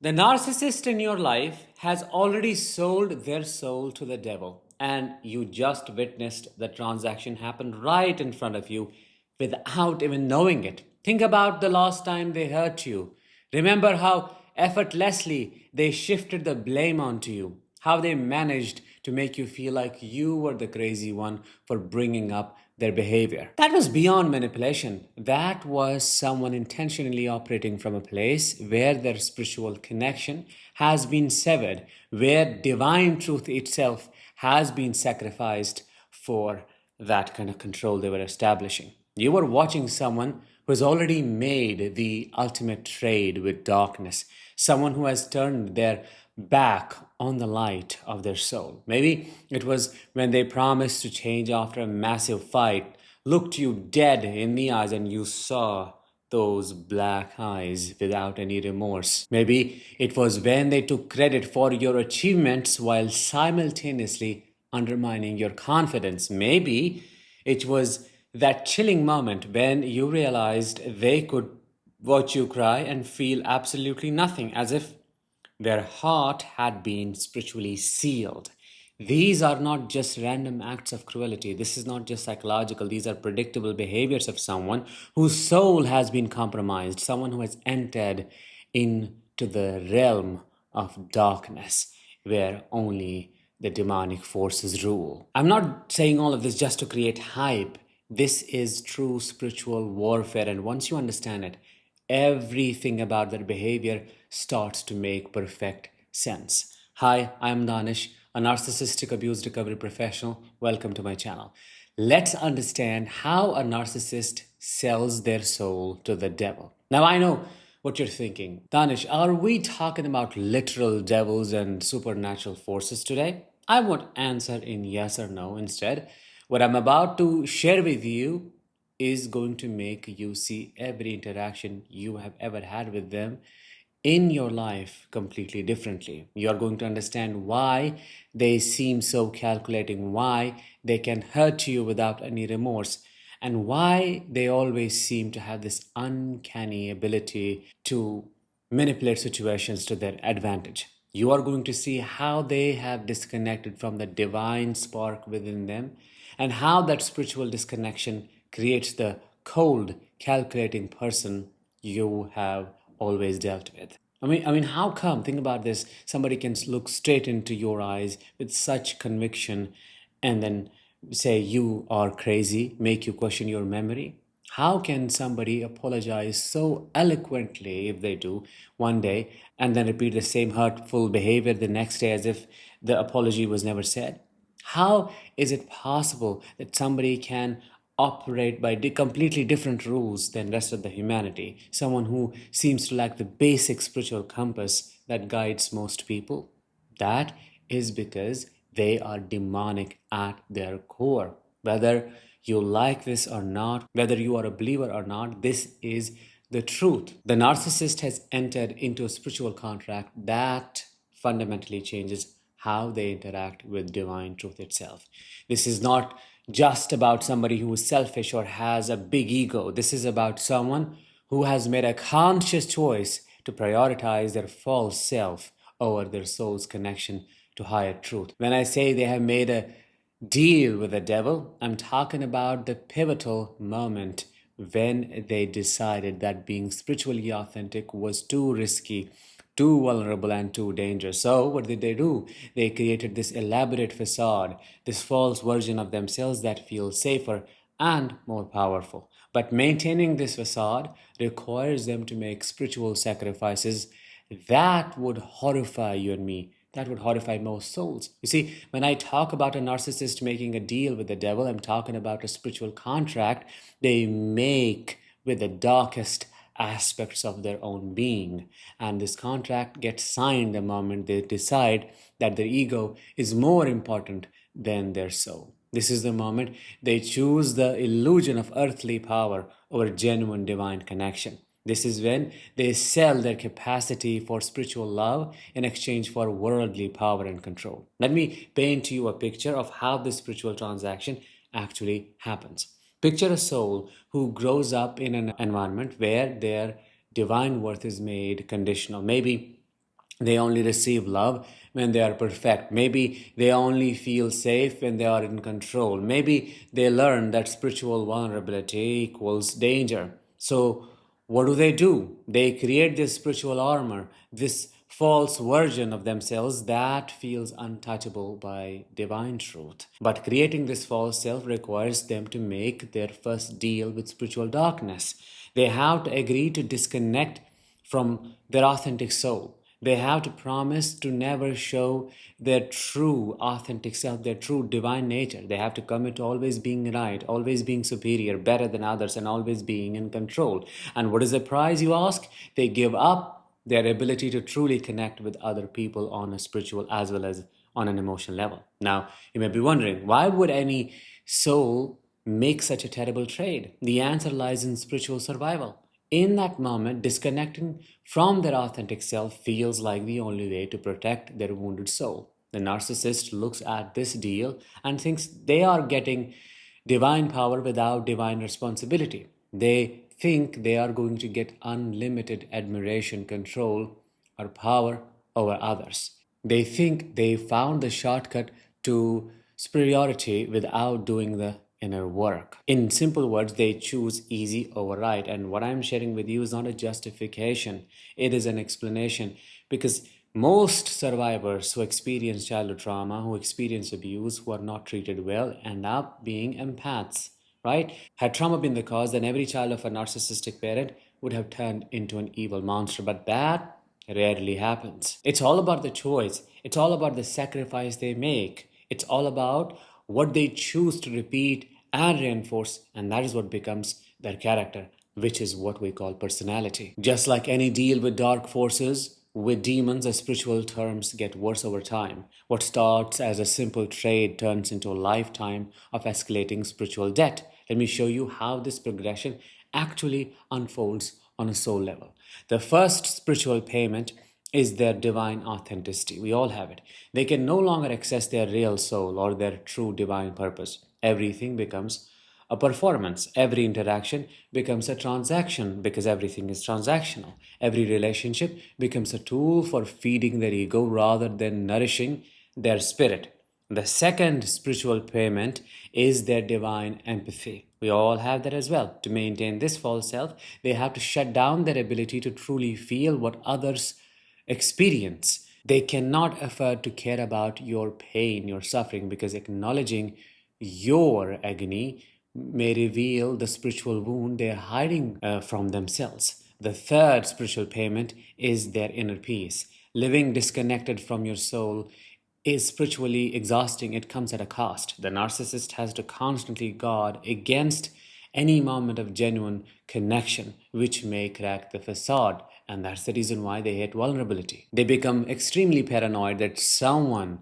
The narcissist in your life has already sold their soul to the devil, and you just witnessed the transaction happen right in front of you without even knowing it. Think about the last time they hurt you. Remember how effortlessly they shifted the blame onto you, how they managed to make you feel like you were the crazy one for bringing up their behavior. That was beyond manipulation. That was someone intentionally operating from a place where their spiritual connection has been severed, where divine truth itself has been sacrificed for that kind of control they were establishing. You were watching someone who has already made the ultimate trade with darkness, someone who has turned their back on the light of their soul. Maybe it was when they promised to change after a massive fight, looked you dead in the eyes, and you saw those black eyes without any remorse. Maybe it was when they took credit for your achievements while simultaneously undermining your confidence. Maybe it was that chilling moment when you realized they could watch you cry and feel absolutely nothing, as if their heart had been spiritually sealed. These are not just random acts of cruelty. This is not just psychological. These are predictable behaviors of someone whose soul has been compromised, someone who has entered into the realm of darkness where only the demonic forces rule. I'm not saying all of this just to create hype. This is true spiritual warfare, and once you understand it, everything about their behavior starts to make perfect sense. Hi, I'm Danish, a narcissistic abuse recovery professional. Welcome to my channel. Let's understand how a narcissist sells their soul to the devil. Now, I know what you're thinking. Danish, are we talking about literal devils and supernatural forces today? I won't answer in yes or no. Instead, what I'm about to share with you is going to make you see every interaction you have ever had with them in your life completely differently. You're going to understand why they seem so calculating, why they can hurt you without any remorse, and why they always seem to have this uncanny ability to manipulate situations to their advantage. You are going to see how they have disconnected from the divine spark within them, and how that spiritual disconnection creates the cold, calculating person you have always dealt with. I mean, how come? Think about this. Somebody can look straight into your eyes with such conviction, and then say you are crazy, make you question your memory. How can somebody apologize so eloquently, if they do, one day, and then repeat the same hurtful behavior the next day as if the apology was never said? How is it possible that somebody can operate by completely different rules than rest of the humanity? Someone who seems to lack the basic spiritual compass that guides most people? That is because they are demonic at their core. Whether you like this or not, whether you are a believer or not, this is the truth. The narcissist has entered into a spiritual contract that fundamentally changes how they interact with divine truth itself. This is not just about somebody who is selfish or has a big ego. This is about someone who has made a conscious choice to prioritize their false self over their soul's connection to higher truth. When I say they have made a deal with the devil, I'm talking about the pivotal moment when they decided that being spiritually authentic was too risky, too vulnerable, and too dangerous. So, what did they do? They created this elaborate facade, this false version of themselves that feels safer and more powerful. But maintaining this facade requires them to make spiritual sacrifices that would horrify you and me. That would horrify most souls. You see, when I talk about a narcissist making a deal with the devil, I'm talking about a spiritual contract they make with the darkest aspects of their own being. And this contract gets signed the moment they decide that their ego is more important than their soul. This is the moment they choose the illusion of earthly power over genuine divine connection. This is when they sell their capacity for spiritual love in exchange for worldly power and control. Let me paint to you a picture of how this spiritual transaction actually happens. Picture a soul who grows up in an environment where their divine worth is made conditional. Maybe They only receive love when they are perfect. Maybe they only feel safe when they are in control. Maybe they learn that spiritual vulnerability equals danger. So, what do? They create this spiritual armor, this false version of themselves that feels untouchable by divine truth. But creating this false self requires them to make their first deal with spiritual darkness. They have to agree to disconnect from their authentic soul. They have to promise to never show their true authentic self, their true divine nature. They have to commit to always being right, always being superior, better than others, and always being in control. And what is the price, you ask? They give up their ability to truly connect with other people on a spiritual as well as on an emotional level. Now, you may be wondering, why would any soul make such a terrible trade? The answer lies in spiritual survival. In that moment, disconnecting from their authentic self feels like the only way to protect their wounded soul. The narcissist looks at this deal and thinks they are getting divine power without divine responsibility. They think they are going to get unlimited admiration, control, or power over others. They think they found the shortcut to superiority without doing the inner work. In simple words, they choose easy over right. And what I'm sharing with you is not a justification, it is an explanation, because most survivors who experience childhood trauma, who experience abuse, who are not treated well, end up being empaths, right? Had trauma been the cause, then every child of a narcissistic parent would have turned into an evil monster. But that rarely happens. It's all about the choice, it's all about the sacrifice they make, it's all about what they choose to repeat and reinforce, and that is what becomes their character, which is what we call personality. Just like any deal with dark forces, with demons, the spiritual terms get worse over time. What starts as a simple trade turns into a lifetime of escalating spiritual debt. Let me show you how this progression actually unfolds on a soul level. The first spiritual payment is their divine authenticity. We all have it. They can no longer access their real soul or their true divine purpose. Everything becomes a performance. Every interaction becomes a transaction because everything is transactional. Every relationship becomes a tool for feeding their ego rather than nourishing their spirit. The second spiritual payment is their divine empathy. We all have that as well. To maintain this false self, they have to shut down their ability to truly feel what others experience. They cannot afford to care about your pain, your suffering, because acknowledging your agony may reveal the spiritual wound they are hiding from themselves. The third spiritual payment is their inner peace. Living disconnected from your soul is spiritually exhausting. It comes at a cost. The narcissist has to constantly guard against any moment of genuine connection, which may crack the facade. And that's the reason why they hate vulnerability. They become extremely paranoid that someone,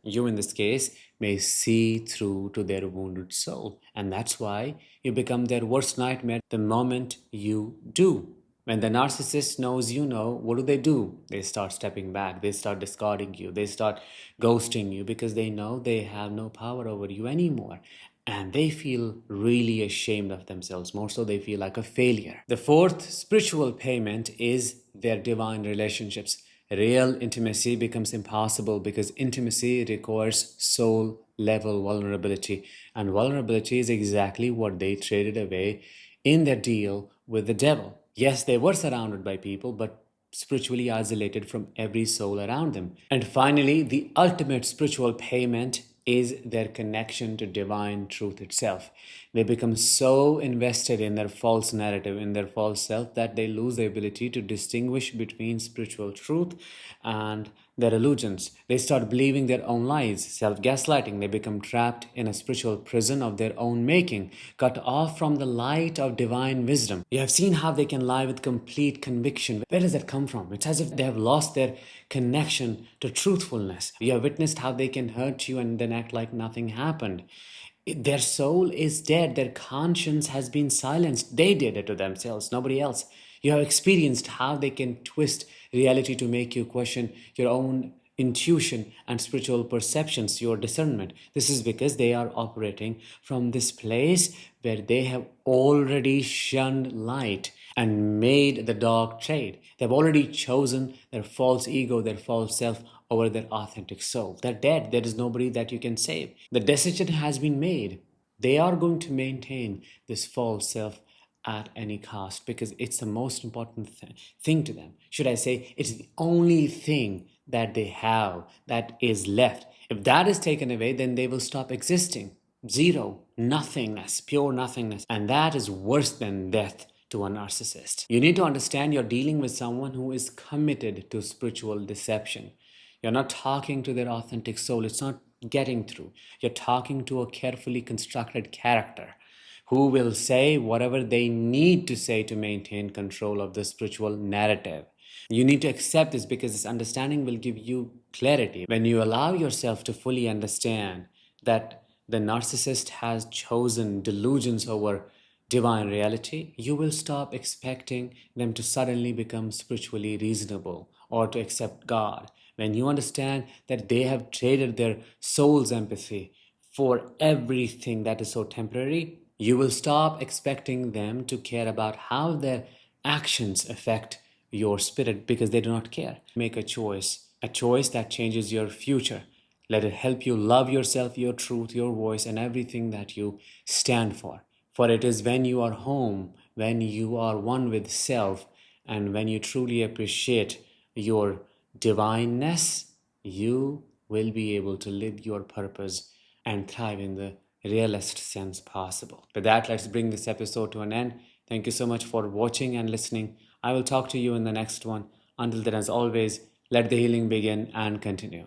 you in this case, may see through to their wounded soul. And that's why you become their worst nightmare the moment you do. When the narcissist knows you know, what do? They start stepping back, they start discarding you, they start ghosting you because they know they have no power over you anymore. And they feel really ashamed of themselves. More so, they feel like a failure. The fourth spiritual payment is their divine relationships. Real intimacy becomes impossible because intimacy requires soul level vulnerability. And vulnerability is exactly what they traded away in their deal with the devil. Yes, they were surrounded by people, but spiritually isolated from every soul around them. And finally, the ultimate spiritual payment is their connection to divine truth itself. They become so invested in their false narrative, in their false self, that they lose the ability to distinguish between spiritual truth and their illusions. They start believing their own lies, self gaslighting. They become trapped in a spiritual prison of their own making, cut off from the light of divine wisdom. You have seen how they can lie with complete conviction. Where does that come from? It's as if they have lost their connection to truthfulness. You have witnessed how they can hurt you and then act like nothing happened. Their soul is dead. Their conscience has been silenced. They did it to themselves, nobody else. You have experienced how they can twist reality to make you question your own intuition and spiritual perceptions, your discernment. This is because they are operating from this place where they have already shunned light and made the dog trade. They've already chosen their false ego, their false self over their authentic soul. They're dead. There is nobody that you can save. The decision has been made. They are going to maintain this false self at any cost because it's the most important thing to them. Should I say, it's the only thing that they have that is left. If that is taken away, then they will stop existing. Zero, nothingness, pure nothingness. And that is worse than death to a narcissist. You need to understand you're dealing with someone who is committed to spiritual deception. You're not talking to their authentic soul, it's not getting through. You're talking to a carefully constructed character who will say whatever they need to say to maintain control of the spiritual narrative. You need to accept this because this understanding will give you clarity. When you allow yourself to fully understand that the narcissist has chosen delusions over divine reality, you will stop expecting them to suddenly become spiritually reasonable or to accept God. When you understand that they have traded their soul's empathy for everything that is so temporary, you will stop expecting them to care about how their actions affect your spirit because they do not care. Make a choice that changes your future. Let it help you love yourself, your truth, your voice, and everything that you stand for. For it is when you are home, when you are one with self, and when you truly appreciate your divineness, you will be able to live your purpose and thrive in the realest sense possible. With that, let's bring this episode to an end. Thank you so much for watching and listening. I will talk to you in the next one. Until then, as always, let the healing begin and continue.